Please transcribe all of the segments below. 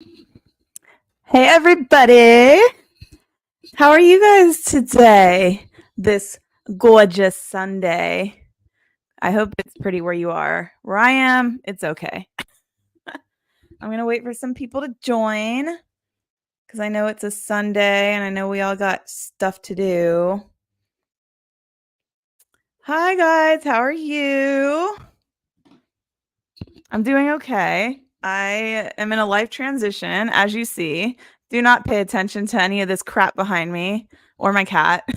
Hey everybody! How are you guys today? This gorgeous Sunday. I hope it's pretty where you are. Where I am, it's okay. I'm going to wait for some people to join because I know it's a Sunday and I know we all got stuff to do. Hi guys, how are you? I'm doing okay. I am in a life transition, as you see. Do not pay attention to any of this crap behind me or my cat.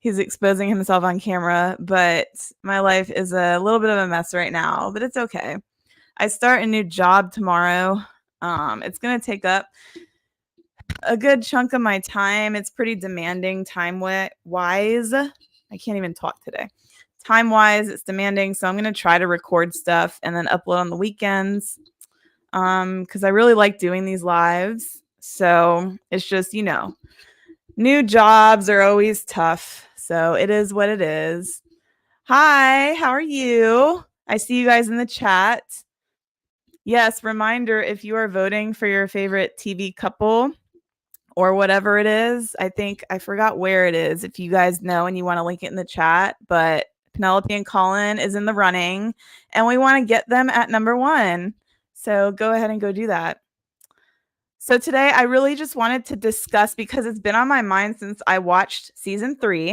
He's exposing himself on camera, but my life is a little bit of a mess right now, but it's okay. I start a new job tomorrow. It's going to take up a good chunk of my time. It's pretty demanding time-wise. I can't even talk today. Time-wise, it's demanding, so I'm going to try to record stuff and then upload on the weekends because I really like doing these lives. So it's just, new jobs are always tough. So it is what it is. Hi, how are you? I see you guys in the chat. Yes, reminder, if you are voting for your favorite TV couple or whatever it is, I forgot where it is. If you guys know and you want to link it in the chat, but Penelope and Colin is in the running and we want to get them at #1. So go ahead and go do that. So today I really just wanted to discuss, because it's been on my mind since I watched season 3.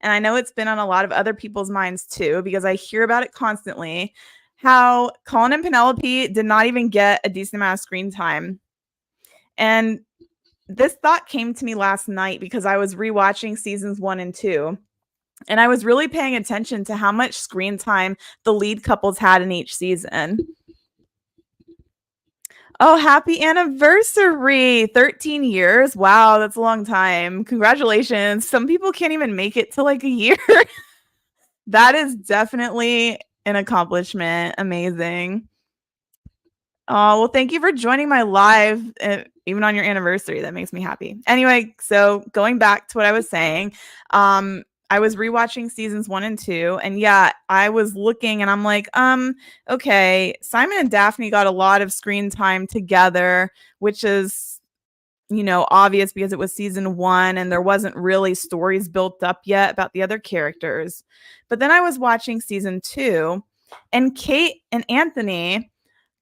And I know it's been on a lot of other people's minds too, because I hear about it constantly, how Colin and Penelope did not even get a decent amount of screen time. And this thought came to me last night because I was rewatching seasons 1 and 2. And I was really paying attention to how much screen time the lead couples had in each season. Oh, happy anniversary. 13 years. Wow, that's a long time. Congratulations. Some people can't even make it to like a year. That is definitely an accomplishment. Amazing. Oh, well, thank you for joining my live, even on your anniversary. That makes me happy. Anyway, so going back to what I was saying, I was rewatching seasons 1 and 2, and yeah, I was looking and I'm like, okay, Simon and Daphne got a lot of screen time together, which is, obvious because it was season 1 and there wasn't really stories built up yet about the other characters. But then I was watching season 2, and Kate and Anthony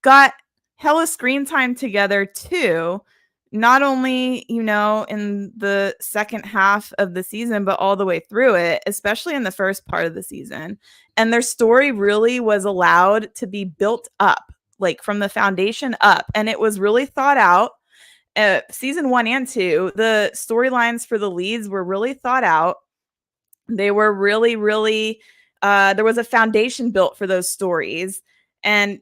got hella screen time together too. Not only, in the second half of the season, but all the way through it, especially in the first part of the season. And their story really was allowed to be built up, like from the foundation up. And it was really thought out. Season 1 and 2, the storylines for the leads were really thought out. They were really, really, there was a foundation built for those stories. And,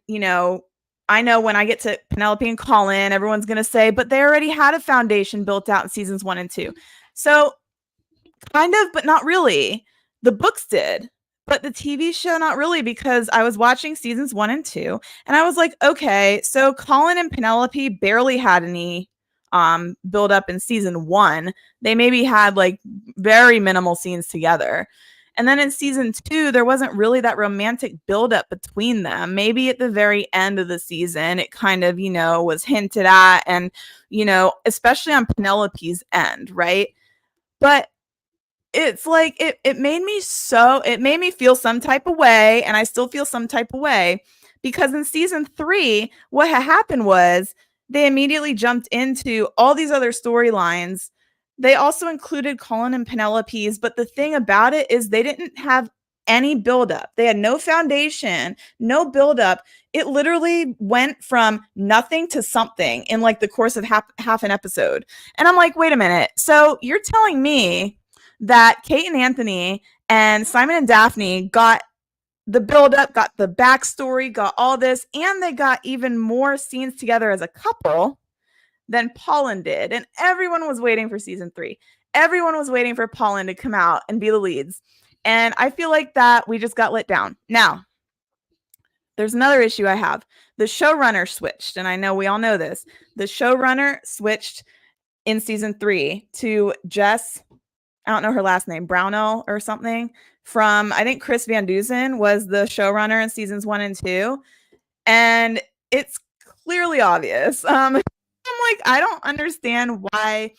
I know when I get to Penelope and Colin, everyone's going to say, but they already had a foundation built out in seasons 1 and 2. So kind of, but not really. The books did, but the TV show, not really, because I was watching seasons 1 and 2 and I was like, okay, so Colin and Penelope barely had any build up in season 1. They maybe had like very minimal scenes together. And then in season 2, there wasn't really that romantic buildup between them. Maybe at the very end of the season, it kind of, was hinted at, and, especially on Penelope's end, right? But it's like it made me feel some type of way, and I still feel some type of way, because in season 3, what had happened was they immediately jumped into all these other storylines. They also included Colin and Penelope's, but the thing about it is they didn't have any buildup. They had no foundation, no buildup. It literally went from nothing to something in like the course of half an episode. And I'm like, wait a minute. So you're telling me that Kate and Anthony and Simon and Daphne got the buildup, got the backstory, got all this, and they got even more scenes together as a couple than Polin did. And everyone was waiting for season 3. Everyone was waiting for Polin to come out and be the leads. And I feel like that we just got let down. Now, there's another issue I have. The showrunner switched, and I know we all know this. The showrunner switched in season 3 to Jess, I don't know her last name, Brownell or something, from, I think Chris Van Dusen was the showrunner in seasons 1 and 2. And it's clearly obvious. I'm like, I don't understand why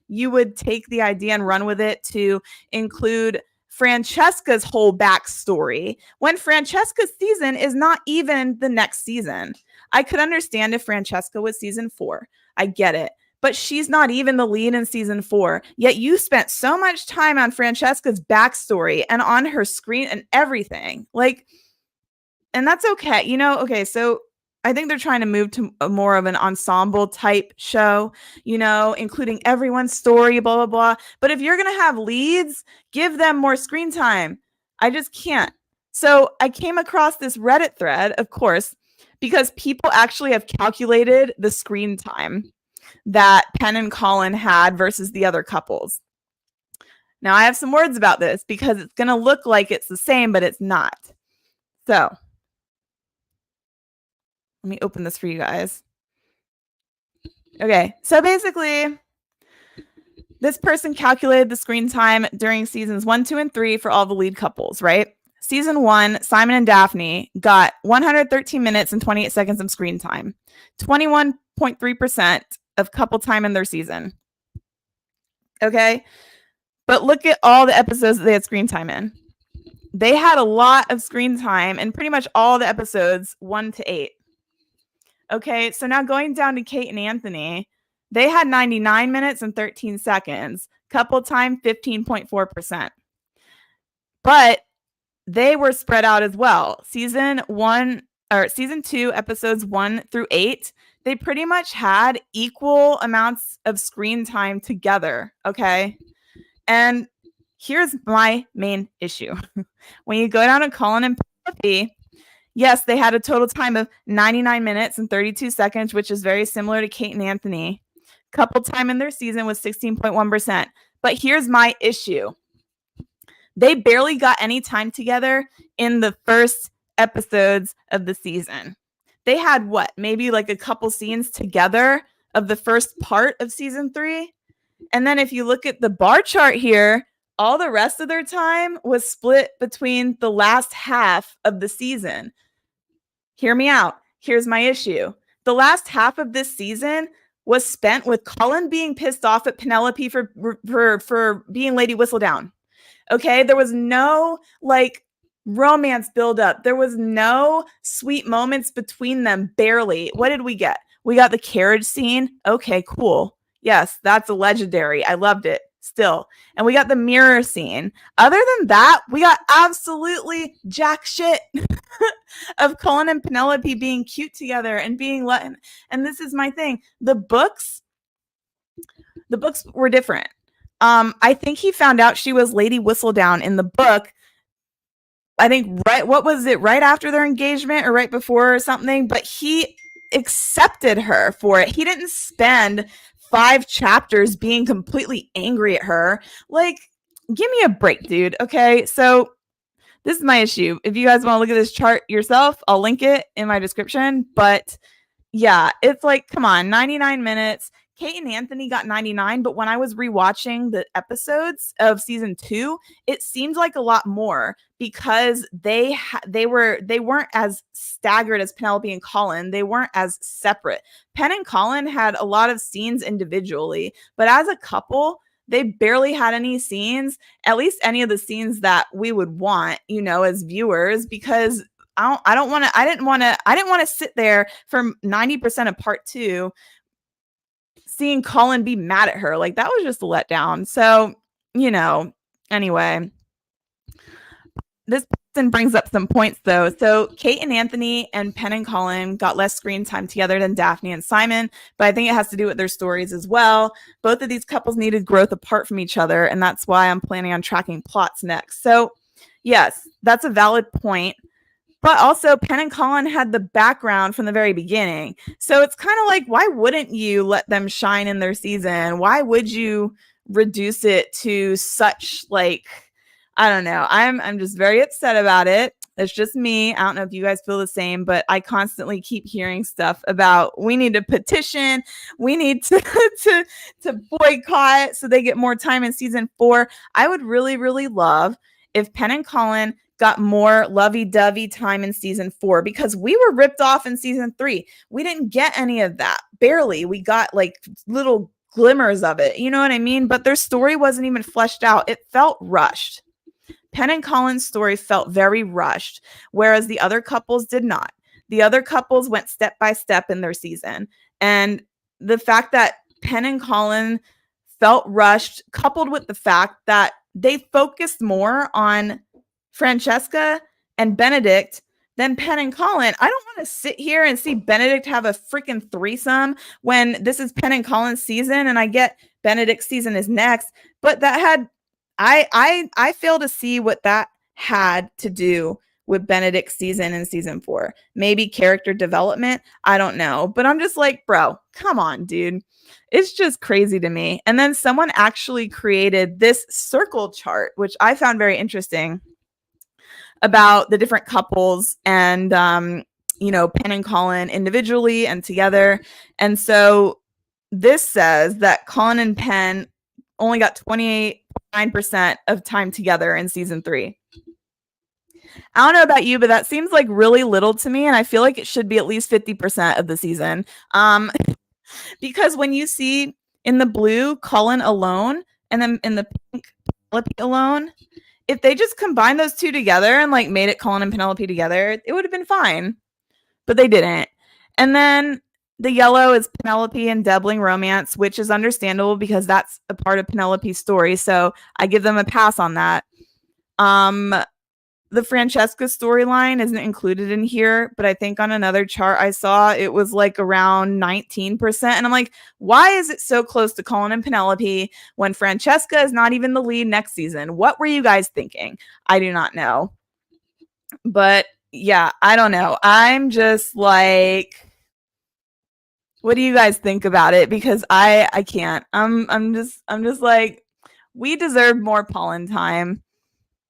you would take the idea and run with it to include Francesca's whole backstory when Francesca's season is not even the next season. I could understand if Francesca was season 4. I get it. But she's not even the lead in season 4. Yet you spent so much time on Francesca's backstory and on her screen and everything. Like, and that's okay. You know, okay, so I think they're trying to move to more of an ensemble type show, you know, including everyone's story, blah, blah, blah. But if you're going to have leads, give them more screen time. I just can't. So I came across this Reddit thread, of course, because people actually have calculated the screen time that Penn and Colin had versus the other couples. Now, I have some words about this because it's going to look like it's the same, but it's not. So let me open this for you guys. Okay, so basically, this person calculated the screen time during seasons 1, 2, and 3 for all the lead couples, right? Season 1, Simon and Daphne got 113 minutes and 28 seconds of screen time, 21.3% of couple time in their season. Okay, but look at all the episodes that they had screen time in. They had a lot of screen time in pretty much all the episodes 1 to 8. Okay, so now going down to Kate and Anthony, they had 99 minutes and 13 seconds. Couple time, 15.4%. But they were spread out as well. Season 2, episodes 1 through 8, they pretty much had equal amounts of screen time together. Okay. And here's my main issue. When you go down to Colin and Penelope, yes, they had a total time of 99 minutes and 32 seconds, which is very similar to Kate and Anthony. Couple time in their season was 16.1%. But here's my issue. They barely got any time together in the first episodes of the season. They had what? Maybe like a couple scenes together of the first part of season 3. And then if you look at the bar chart here, all the rest of their time was split between the last half of the season. Hear me out. Here's my issue. The last half of this season was spent with Colin being pissed off at Penelope for being Lady Whistledown. Okay, there was no like romance buildup. There was no sweet moments between them, barely. What did we get? We got the carriage scene. Okay, cool. Yes, that's a legendary. I loved it still. And we got the mirror scene. Other than that, we got absolutely jack shit of Colin and Penelope being cute together and being let. And this is my thing. The books were different. I think he found out she was Lady Whistledown in the book. I think right after their engagement or right before or something, but he accepted her for it. He didn't spend 5 chapters being completely angry at her. Like, give me a break, dude. Okay, so this is my issue. If you guys want to look at this chart yourself, I'll link it in my description. But yeah, it's like, come on, 99 minutes. Kate and Anthony got 99, but when I was rewatching the episodes of season 2, it seemed like a lot more because they weren't as staggered as Penelope and Colin. They weren't as separate. Penn and Colin had a lot of scenes individually, but as a couple, they barely had any scenes, at least any of the scenes that we would want, you know, as viewers, because I didn't want to sit there for 90% of part 2 seeing Colin be mad at her. Like, that was just a letdown. So, you know, anyway, this person brings up some points though. So Kate and Anthony and Penn and Colin got less screen time together than Daphne and Simon, but I think it has to do with their stories as well. Both of these couples needed growth apart from each other, and that's why I'm planning on tracking plots next. So yes, that's a valid point. But also, Penn and Colin had the background from the very beginning. So it's kind of like, why wouldn't you let them shine in their season? Why would you reduce it to such, like, I don't know. I'm just very upset about it. It's just me. I don't know if you guys feel the same, but I constantly keep hearing stuff about we need to petition. We need to boycott so they get more time in season 4. I would really, really love if Penn and Colin got more lovey-dovey time in season 4 because we were ripped off in season 3. We didn't get any of that. Barely. We got like little glimmers of it. You know what I mean? But their story wasn't even fleshed out. It felt rushed. Pen and Colin's story felt very rushed, whereas the other couples did not. The other couples went step by step in their season. And the fact that Pen and Colin felt rushed, coupled with the fact that they focused more on Francesca and Benedict than Pen and Colin. I don't want to sit here and see Benedict have a freaking threesome when this is Pen and Colin's season, and I get Benedict's season is next. But that had I fail to see what that had to do with Benedict's season in season 4. Maybe character development. I don't know. But I'm just like, bro, come on, dude. It's just crazy to me. And then someone actually created this circle chart, which I found very interesting, about the different couples and, Pen and Colin individually and together. And so this says that Colin and Pen only got 28.9% of time together in season 3. I don't know about you, but that seems like really little to me. And I feel like it should be at least 50% of the season. Because when you see in the blue Colin alone and then in the pink Penelope alone, if they just combined those two together and like made it Colin and Penelope together, it would have been fine. But they didn't. And then the yellow is Penelope and Debbling romance, which is understandable because that's a part of Penelope's story. So I give them a pass on that. The Francesca storyline isn't included in here, but I think on another chart I saw it was like around 19%. And I'm like, why is it so close to Colin and Penelope when Francesca is not even the lead next season? What were you guys thinking? I do not know. But yeah, I don't know. I'm just like, what do you guys think about it? Because I can't. I'm just like, we deserve more Polin time.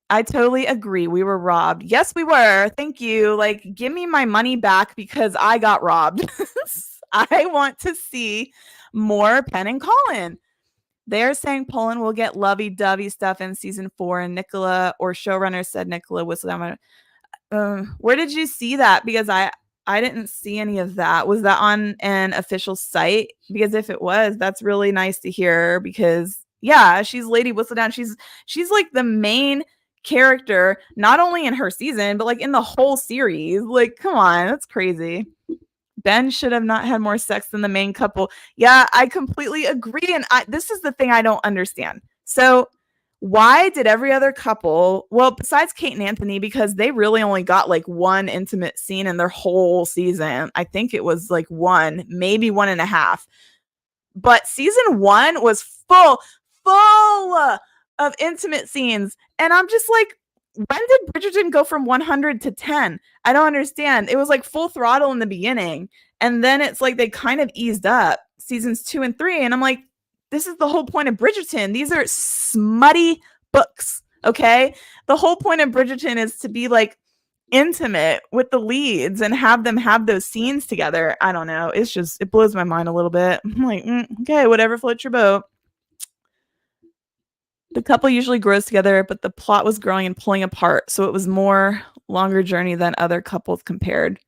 I totally agree. We were robbed. Yes, we were. Thank you. Like, give me my money back because I got robbed. I want to see more Pen and Colin. They're saying Polin will get lovey-dovey stuff in season 4, and Nicola, or showrunner said Nicola whistled down. Where did you see that? Because I didn't see any of that. Was that on an official site? Because if it was, that's really nice to hear. Because yeah, she's Lady Whistledown. She's like the main character, not only in her season, but like in the whole series. Like, come on, that's crazy. Ben should have not had more sex than the main couple. Yeah, I completely agree. And this is the thing I don't understand. So why did every other couple, well, besides Kate and Anthony, because they really only got like one intimate scene in their whole season. I think it was like one, maybe 1.5. But season 1 was full of intimate scenes. And I'm just like, when did Bridgerton go from 100 to 10? I don't understand. It was like full throttle in the beginning. And then it's like they kind of eased up seasons 2 and 3. And I'm like, this is the whole point of Bridgerton. These are smutty books, okay? The whole point of Bridgerton is to be like intimate with the leads and have them have those scenes together. I don't know. It's just, it blows my mind a little bit. I'm like, okay, whatever floats your boat. The couple usually grows together, but the plot was growing and pulling apart, so it was more longer journey than other couples compared.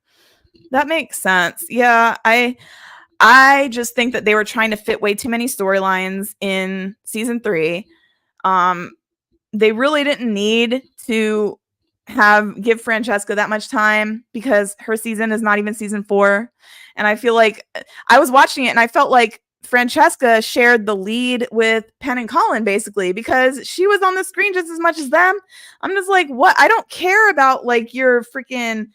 That makes sense. Yeah, I just think that they were trying to fit way too many storylines in season 3. They really didn't need to give Francesca that much time because her season is not even season 4. And I feel like I was watching it and I felt like Francesca shared the lead with Pen and Colin basically because she was on the screen just as much as them. I'm just like, what? I don't care about like your freaking,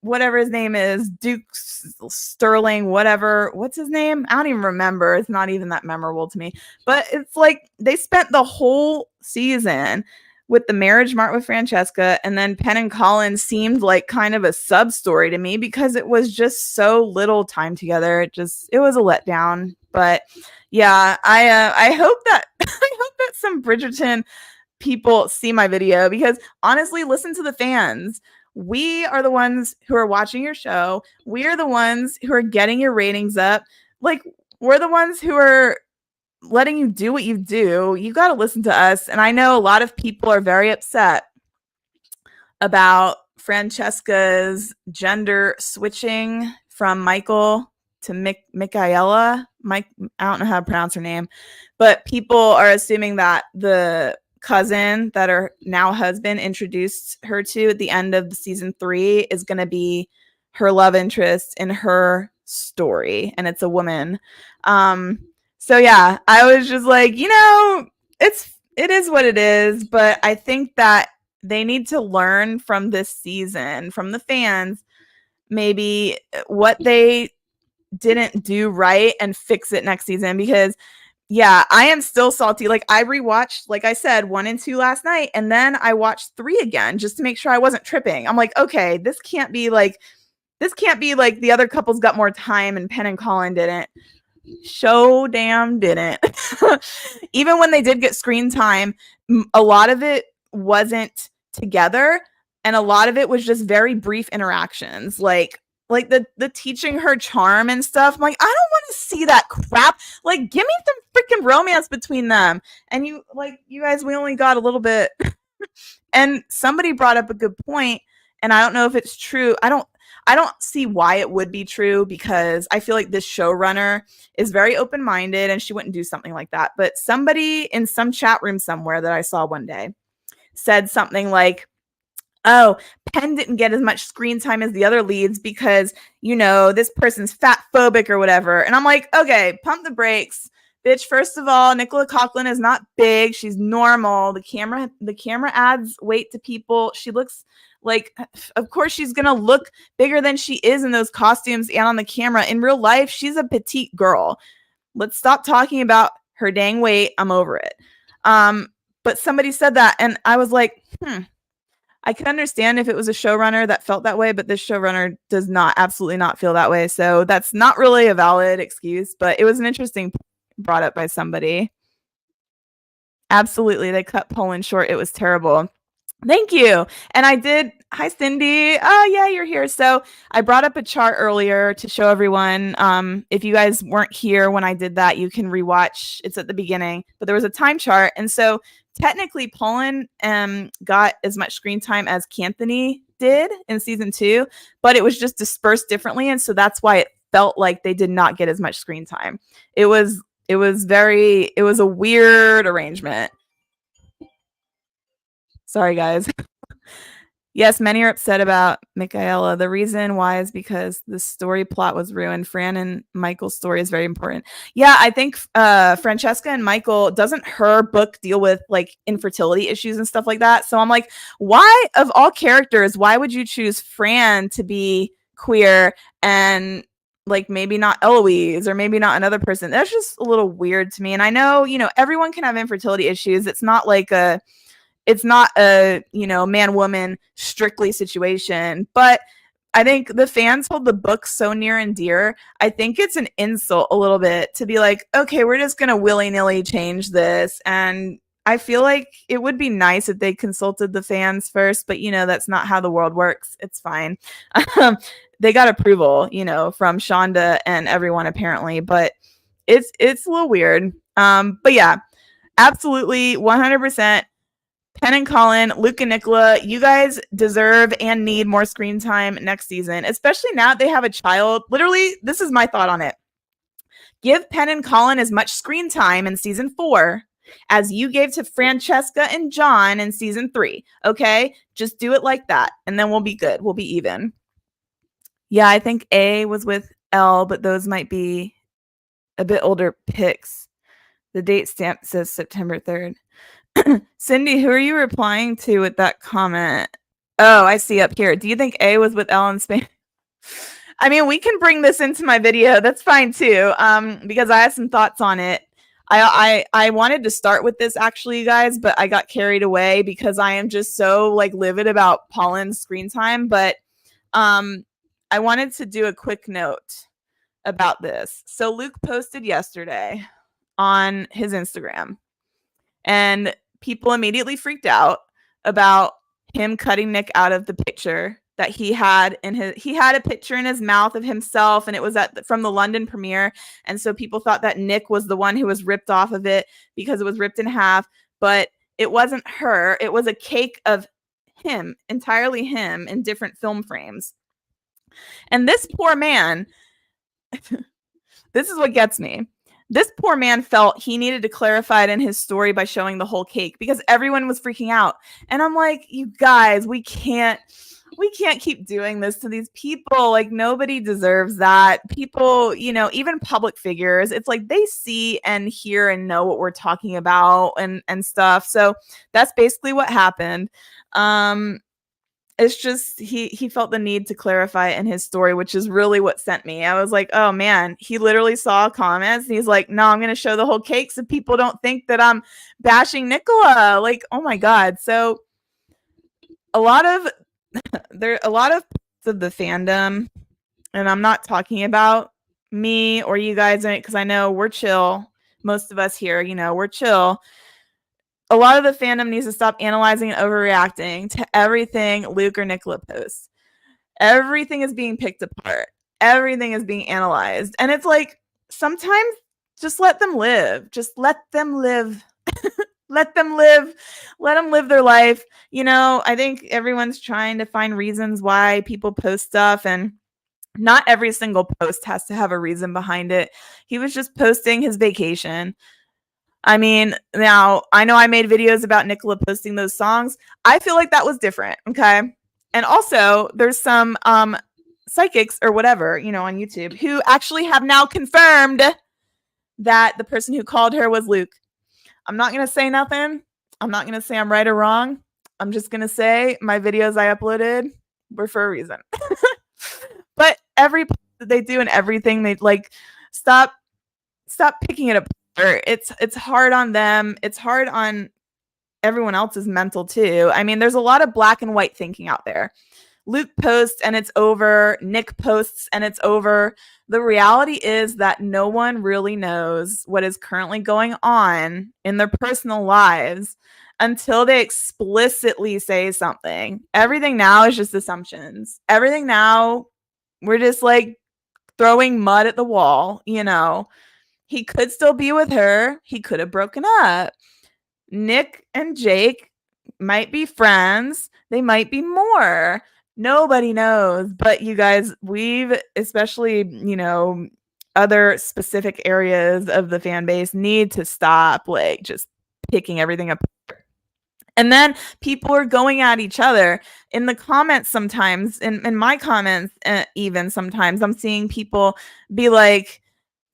whatever his name is, Duke Sterling, whatever. What's his name? I don't even remember. It's not even that memorable to me. But it's like they spent the whole season with the marriage mark with Francesca, and then Pen and Colin seemed like kind of a sub story to me because it was just so little time together. It was a letdown. But yeah, I hope that some Bridgerton people see my video because honestly, listen to the fans. We are the ones who are watching your show. We are the ones who are getting your ratings up. Like, we're the ones who are letting you do what you do. You got to listen to us. And I know a lot of people are very upset about Francesca's gender switching from Michael to Michaela. I don't know how to pronounce her name, but people are assuming that the cousin that her now husband introduced her to at the end of season 3 is going to be her love interest in her story, and it's a woman. So yeah, I was just like, it is what it is, but I think that they need to learn from this season, from the fans, maybe what they didn't do right and fix it next season. Because yeah, I am still salty. Like, I rewatched, like I said, 1 and 2 last night, and then I watched 3 again just to make sure I wasn't tripping. I'm like, okay, this can't be like the other couples got more time and Penn and Colin didn't. Show damn didn't. Even when they did get screen time, a lot of it wasn't together, and a lot of it was just very brief interactions, like the teaching her charm and stuff. I'm like, I don't want to see that crap. Like, give me some freaking romance between them. And you guys, we only got a little bit. And somebody brought up a good point, and I don't know if it's true. I don't see why it would be true, because I feel like this showrunner is very open-minded and she wouldn't do something like that. But somebody in some chat room somewhere that I saw one day said something like, oh, Penn didn't get as much screen time as the other leads because, this person's fat phobic or whatever. And I'm like, okay, pump the brakes. Bitch, first of all, Nicola Coughlan is not big. She's normal. The camera adds weight to people. She looks like, of course, she's going to look bigger than she is in those costumes and on the camera. In real life, she's a petite girl. Let's stop talking about her dang weight. I'm over it. But somebody said that, and I was like, I could understand if it was a showrunner that felt that way, but this showrunner does absolutely not feel that way. So that's not really a valid excuse, but it was an interesting point brought up by somebody. Absolutely. They cut Polin short. It was terrible. Thank you. And I did. Hi, Cindy. Oh, yeah, you're here. So I brought up a chart earlier to show everyone. If you guys weren't here when I did that, you can rewatch. It's at the beginning, but there was a time chart. And so technically Polin got as much screen time as Canthony did in season 2, but it was just dispersed differently. And so that's why it felt like they did not get as much screen time. It was a weird arrangement. Sorry, guys. Yes, many are upset about Michaela. The reason why is because the story plot was ruined. Fran and Michael's story is very important. Yeah, I think Francesca and Michael, doesn't her book deal with like infertility issues and stuff like that? So I'm like, why, of all characters, why would you choose Fran to be queer and like maybe not Eloise or maybe not another person? That's just a little weird to me. And I know, everyone can have infertility issues. It's not a man-woman strictly situation, but I think the fans hold the book so near and dear. I think it's an insult a little bit to be like, okay, we're just going to willy-nilly change this. And I feel like it would be nice if they consulted the fans first, but that's not how the world works. It's fine. They got approval, from Shonda and everyone apparently, but it's a little weird. But yeah, absolutely 100%. Penn and Colin, Luke and Nicola, you guys deserve and need more screen time next season, especially now that they have a child. Literally, this is my thought on it. Give Penn and Colin as much screen time in season 4 as you gave to Francesca and John in season 3. Okay? Just do it like that, and then we'll be good. We'll be even. Yeah, I think A was with L, but those might be a bit older pics. The date stamp says September 3rd. Cindy, who are you replying to with that comment? Oh, I see up here. Do you think A was with Ellen Spain? I mean, we can bring this into my video. That's fine too. Because I have some thoughts on it. I wanted to start with this actually, you guys, but I got carried away because I am just so like livid about Polin's screen time. But I wanted to do a quick note about this. So Luke posted yesterday on his Instagram, and people immediately freaked out about him cutting Nick out of the picture that he had a picture in his mouth of himself, and it was from the London premiere. And so people thought that Nick was the one who was ripped off of it because it was ripped in half, but it wasn't her. It was a cake of him, entirely him, in different film frames. And this poor man, this is what gets me. This poor man felt he needed to clarify it in his story by showing the whole cake because everyone was freaking out. And I'm like, you guys, we can't keep doing this to these people. Like, nobody deserves that. People, you know, even public figures, it's like they see and hear and know what we're talking about and stuff. So that's basically what happened. It's just he felt the need to clarify it in his story, which is really what sent me. I was like, oh man, he literally saw comments and he's like, no, I'm gonna show the whole cake so people don't think that I'm bashing Nicola. Like, oh my god. So a lot of the fandom, and I'm not talking about me or you guys, because I know we're chill. Most of us here, you know, we're chill. A lot of the fandom needs to stop analyzing and overreacting to everything Luke or Nicola posts. Everything is being picked apart. Everything is being analyzed. And it's like, sometimes just let them live. Just let them live. Let them live. Let them live their life. You know, I think everyone's trying to find reasons why people post stuff, and not every single post has to have a reason behind it. He was just posting his vacation. I mean, now I know I made videos about Nicola posting those songs. I feel like that was different. Okay. And also there's some psychics or whatever, you know, on YouTube who actually have now confirmed that the person who called her was Luke. I'm not going to say nothing. I'm not going to say I'm right or wrong. I'm just going to say my videos I uploaded were for a reason. But every post that they do and everything, they like, stop picking it apart. It's hard on them. It's hard on everyone else's mental too. I mean, there's a lot of black and white thinking out there. Luke posts and it's over. Nick posts and it's over. The reality is that no one really knows what is currently going on in their personal lives until they explicitly say something. Everything now is just assumptions. Everything now, we're just like throwing mud at the wall, you know. He could still be with her. He could have broken up. Nick and Jake might be friends. They might be more. Nobody knows. But you guys, we've, especially, you know, other specific areas of the fan base need to stop like just picking everything apart. And then people are going at each other in the comments sometimes, in my comments, even sometimes I'm seeing people be like,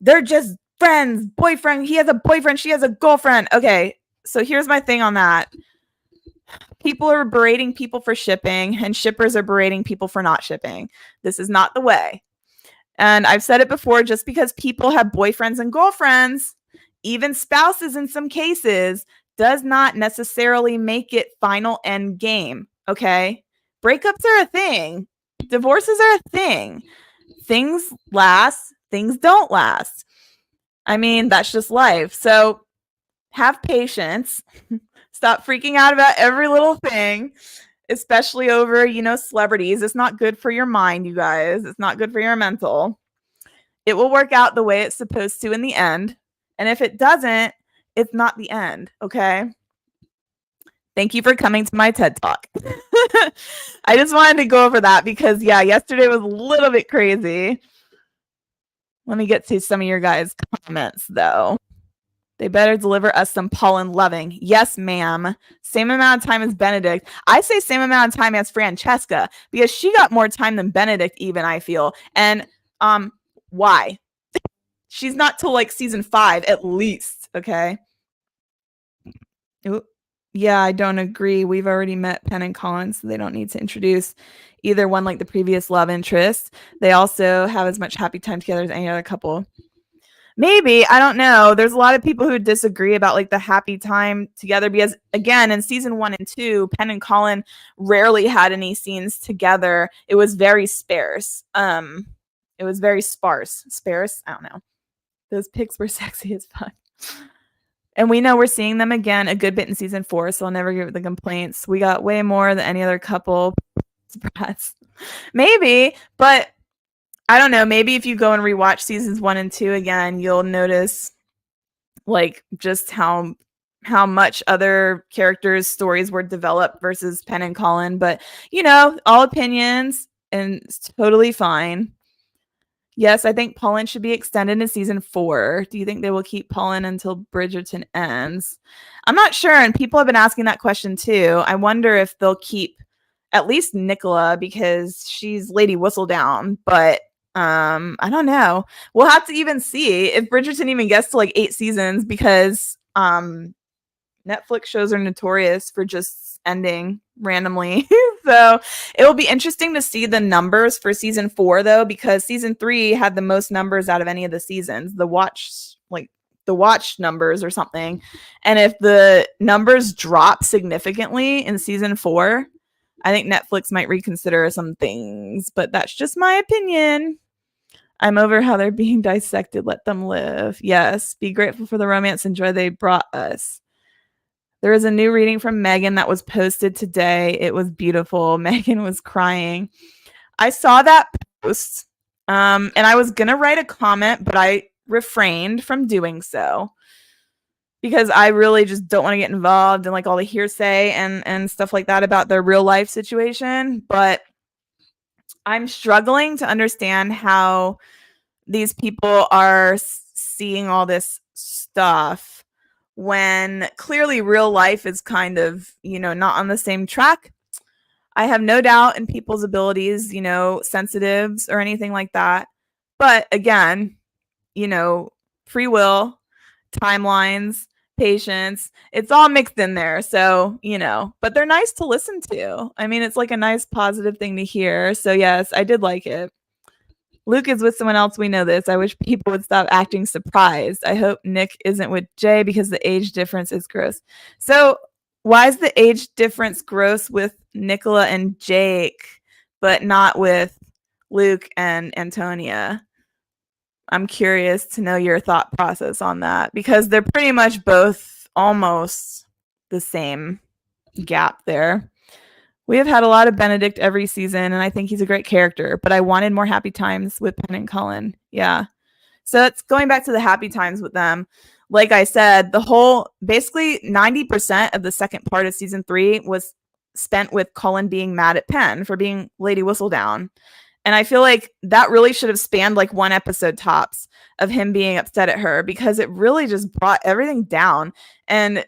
they're just friends, boyfriend. He has a boyfriend. She has a girlfriend. Okay. So here's my thing on that. People are berating people for shipping, and shippers are berating people for not shipping. This is not the way. And I've said it before, just because people have boyfriends and girlfriends, even spouses in some cases, does not necessarily make it final end game. Okay. Breakups are a thing. Divorces are a thing. Things last, things don't last. I mean, that's just life. So have patience. Stop freaking out about every little thing, especially over, you know, celebrities. It's not good for your mind, you guys. It's not good for your mental. It will work out the way it's supposed to in the end. And if it doesn't, it's not the end. Okay. Thank you for coming to my TED Talk. I just wanted to go over that because, yeah, yesterday was a little bit crazy. Let me get to some of your guys' comments, though. They better deliver us some Polin loving. Yes, ma'am. Same amount of time as Benedict. I say same amount of time as Francesca because she got more time than Benedict even, I feel. And why? She's not till like season 5 at least, okay? Ooh. Yeah, I don't agree. We've already met Penn and Colin, so they don't need to introduce either one like the previous love interest. They also have as much happy time together as any other couple. Maybe, I don't know. There's a lot of people who disagree about like the happy time together because, again, in season 1 and 2, Penn and Colin rarely had any scenes together. It was very sparse. It was very sparse. Sparse? I don't know. Those pics were sexy as fuck. And we know we're seeing them again a good bit in season 4, so I'll never give the complaints. We got way more than any other couple. Surprise. Maybe, but I don't know. Maybe if you go and rewatch seasons 1 and 2 again, you'll notice like just how how much other characters' stories were developed versus Penn and Colin. But, you know, all opinions, and it's totally fine. Yes, I think Polin should be extended in season 4. Do you think they will keep Polin until Bridgerton ends? I'm not sure, and people have been asking that question too. I wonder if they'll keep at least Nicola because she's Lady Whistledown, but I don't know. We'll have to even see if Bridgerton even gets to like 8 seasons because Netflix shows are notorious for just ending randomly. So it will be interesting to see the numbers for season 4 though, because season 3 had the most numbers out of any of the seasons, the watch numbers or something. And if the numbers drop significantly in season 4, I think Netflix might reconsider some things, but that's just my opinion. I'm over how they're being dissected. Let them live. Yes, be grateful for the romance and joy they brought us. There is a new reading from Megan that was posted today. It was beautiful. Megan was crying. I saw that post, and I was going to write a comment, but I refrained from doing so because I really just don't want to get involved in like all the hearsay and stuff like that about their real life situation. But I'm struggling to understand how these people are seeing all this stuff when clearly real life is kind of, you know, not on the same track. I have no doubt in people's abilities, you know, sensitives or anything like that. But again, you know, free will, timelines, patience, it's all mixed in there. So, you know, but they're nice to listen to. I mean, it's like a nice positive thing to hear. So yes, I did like it. Luke is with someone else. We know this. I wish people would stop acting surprised. I hope Nick isn't with Jay because the age difference is gross. So why is the age difference gross with Nicola and Jake, but not with Luke and Antonia? I'm curious to know your thought process on that because they're pretty much both almost the same gap there. We have had a lot of Benedict every season, and I think he's a great character, but I wanted more happy times with Penn and Colin. Yeah. So it's going back to the happy times with them. Like I said, the whole, basically 90% of the second part of season 3 was spent with Colin being mad at Penn for being Lady Whistledown. And I feel like that really should have spanned like one episode tops of him being upset at her because it really just brought everything down. And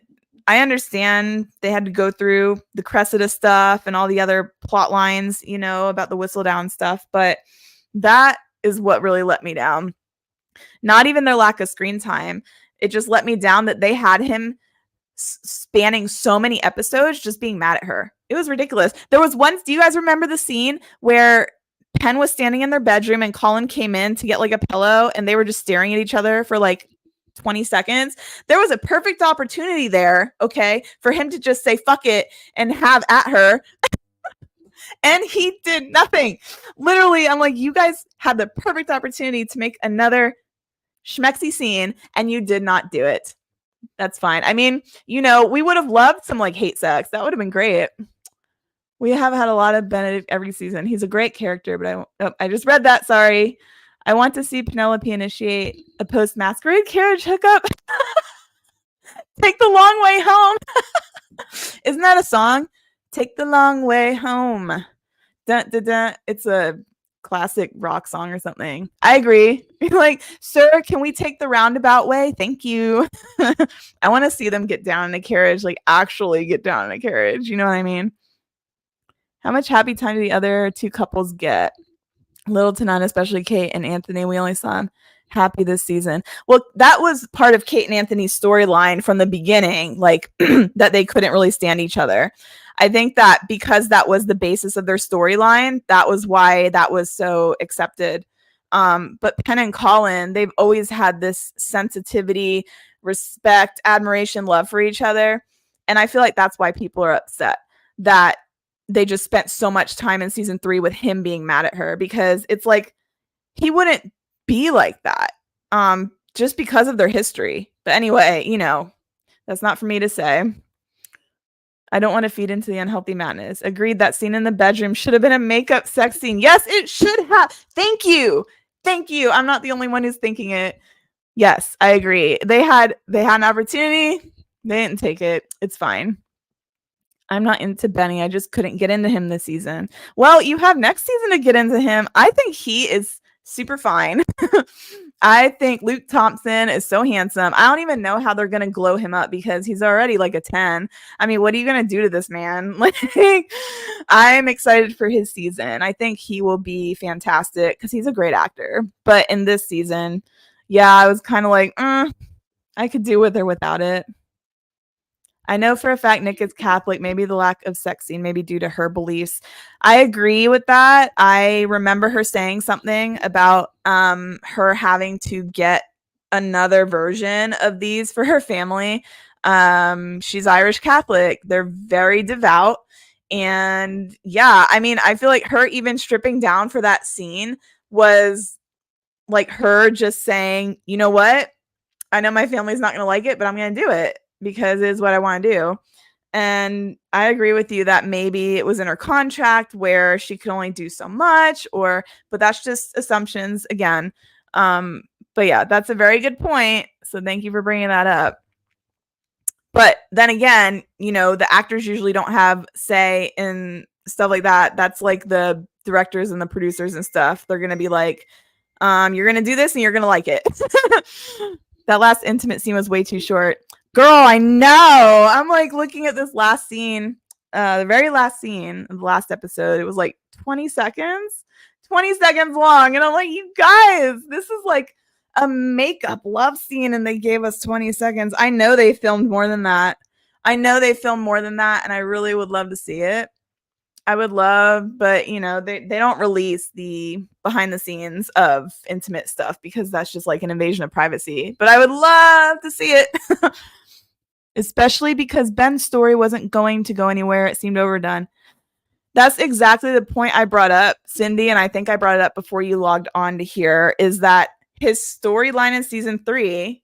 I understand they had to go through the Cressida stuff and all the other plot lines, you know, about the Whistledown stuff, but that is what really let me down. Not even their lack of screen time. It just let me down that they had him spanning so many episodes just being mad at her. It was ridiculous. There was once, do you guys remember the scene where Penn was standing in their bedroom and Colin came in to get like a pillow and they were just staring at each other for like 20 seconds. There was a perfect opportunity there, okay, for him to just say fuck it and have at her. And he did nothing. Literally, I'm like, you guys had the perfect opportunity to make another schmexy scene and you did not do it. That's fine. I mean, you know, we would have loved some like hate sex. That would have been great. We have had a lot of Benedict every season. He's a great character, but I just read that. Sorry. I want to see Penelope initiate a post-masquerade carriage hookup. Take the long way home. Isn't that a song? Take the long way home. Dun, dun, dun. It's a classic rock song or something. I agree. Like, sir, can we take the roundabout way? Thank you. I want to see them get down in a carriage, like actually get down in a carriage. You know what I mean? How much happy time do the other two couples get? Little to none, especially Kate and Anthony. We only saw them happy this season. Well, that was part of Kate and Anthony's storyline from the beginning, like that they couldn't really stand each other. I think that because that was the basis of their storyline, that was why that was so accepted. But Penn and Colin, they've always had this sensitivity, respect, admiration, love for each other. And I feel like that's why people are upset that they just spent so much time in season 3 with him being mad at her, because it's like he wouldn't be like that just because of their history. But anyway, you know, that's not for me to say. I don't want to feed into the unhealthy madness. Agreed, that scene in the bedroom should have been a makeup sex scene. Yes, it should have. Thank you. Thank you. I'm not the only one who's thinking it. Yes, I agree. They had an opportunity. They didn't take it. It's fine. I'm not into Benny. I just couldn't get into him this season. Well, you have next season to get into him. I think he is super fine. I think Luke Thompson is so handsome. I don't even know how they're going to glow him up because he's already like a 10. I mean, what are you going to do to this man? Like, I'm excited for his season. I think he will be fantastic because he's a great actor. But in this season, yeah, I was kind of like, I could do with or without it. I know for a fact Nick is Catholic. Maybe the lack of sex scene, maybe due to her beliefs. I agree with that. I remember her saying something about her having to get another version of these for her family. She's Irish Catholic. They're very devout. And yeah, I mean, I feel like her even stripping down for that scene was like her just saying, you know what? I know my family's not going to like it, but I'm going to do it because it's what I want to do. And I agree with you that maybe it was in her contract where she could only do so much, but that's just assumptions again. But yeah, that's a very good point. So thank you for bringing that up. But then again, you know, the actors usually don't have say in stuff like that. That's like the directors and the producers and stuff. They're going to be like, you're going to do this and you're going to like it. That last intimate scene was way too short. Girl, I know. I'm like looking at this last scene, the very last scene of the last episode. It was like 20 seconds long. And I'm like, you guys, this is like a makeup love scene and they gave us 20 seconds. I know they filmed more than that. And I really would love to see it. I would love, but you know, they don't release the behind the scenes of intimate stuff because that's just like an invasion of privacy. But I would love to see it. Especially because Ben's story wasn't going to go anywhere. It seemed overdone. That's exactly the point I brought up, Cindy, and I think I brought it up before you logged on to here, is that his storyline in season 3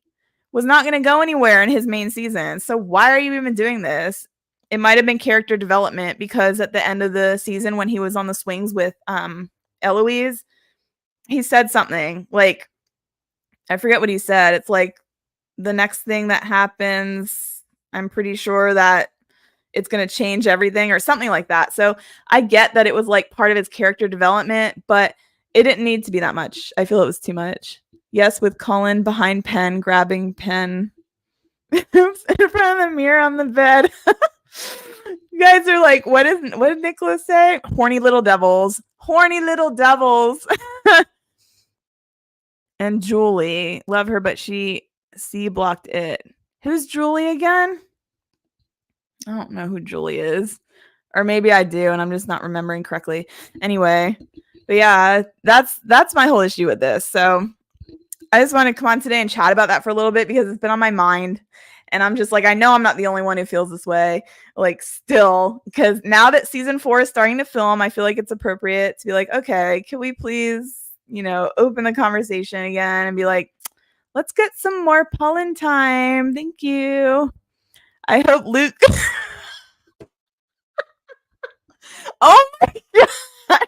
was not going to go anywhere in his main season. So why are you even doing this? It might have been character development because at the end of the season when he was on the swings with Eloise, he said something like, I forget what he said. It's like the next thing that happens, I'm pretty sure that it's going to change everything or something like that. So I get that it was like part of his character development, but it didn't need to be that much. I feel it was too much. Yes, with Colin behind Pen, grabbing Pen in front of the mirror on the bed. You guys are like, what did Nicola say? Horny little devils. Horny little devils. And Julie, love her, but she blocked it. Who's Julie again? I don't know who Julie is. Or maybe I do, and I'm just not remembering correctly. Anyway, but yeah, that's my whole issue with this. So I just want to come on today and chat about that for a little bit because it's been on my mind. And I'm just like, I know I'm not the only one who feels this way, like still, because now that season 4 is starting to film, I feel like it's appropriate to be like, okay, can we please, you know, open the conversation again and be like, let's get some more Polin time. Thank you. I hope Luke. Oh my God.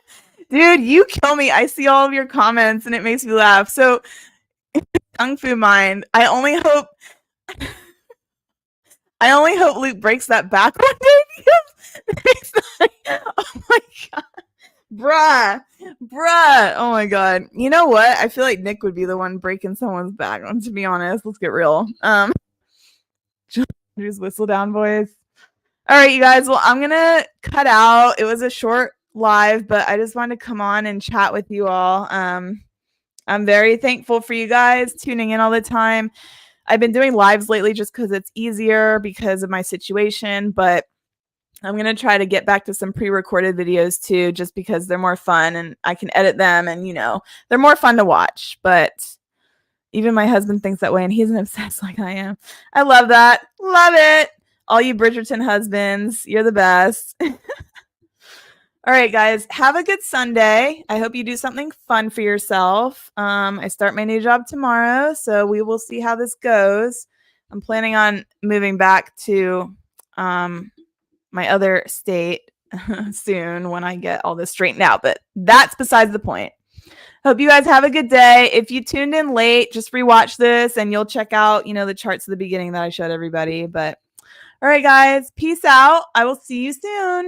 Dude, you kill me. I see all of your comments and it makes me laugh. So, Kung Fu Mind, I only hope Luke breaks that back one day because oh my God. Bruh. Oh my God. You know what? I feel like Nick would be the one breaking someone's back. To be honest, let's get real. Just whistle down, boys. All right, you guys. Well, I'm gonna cut out. It was a short live, but I just wanted to come on and chat with you all. I'm very thankful for you guys tuning in all the time. I've been doing lives lately just because it's easier because of my situation, but I'm going to try to get back to some pre-recorded videos too, just because they're more fun and I can edit them and, you know, they're more fun to watch. But even my husband thinks that way and he's an obsessed like I am. I love that. Love it. All you Bridgerton husbands, you're the best. All right, guys, have a good Sunday. I hope you do something fun for yourself. I start my new job tomorrow, so we will see how this goes. I'm planning on moving back to my other state soon when I get all this straightened out, but that's besides the point. Hope you guys have a good day. If you tuned in late, just rewatch this and you'll check out, the charts at the beginning that I showed everybody. But all right, guys, peace out. I will see you soon.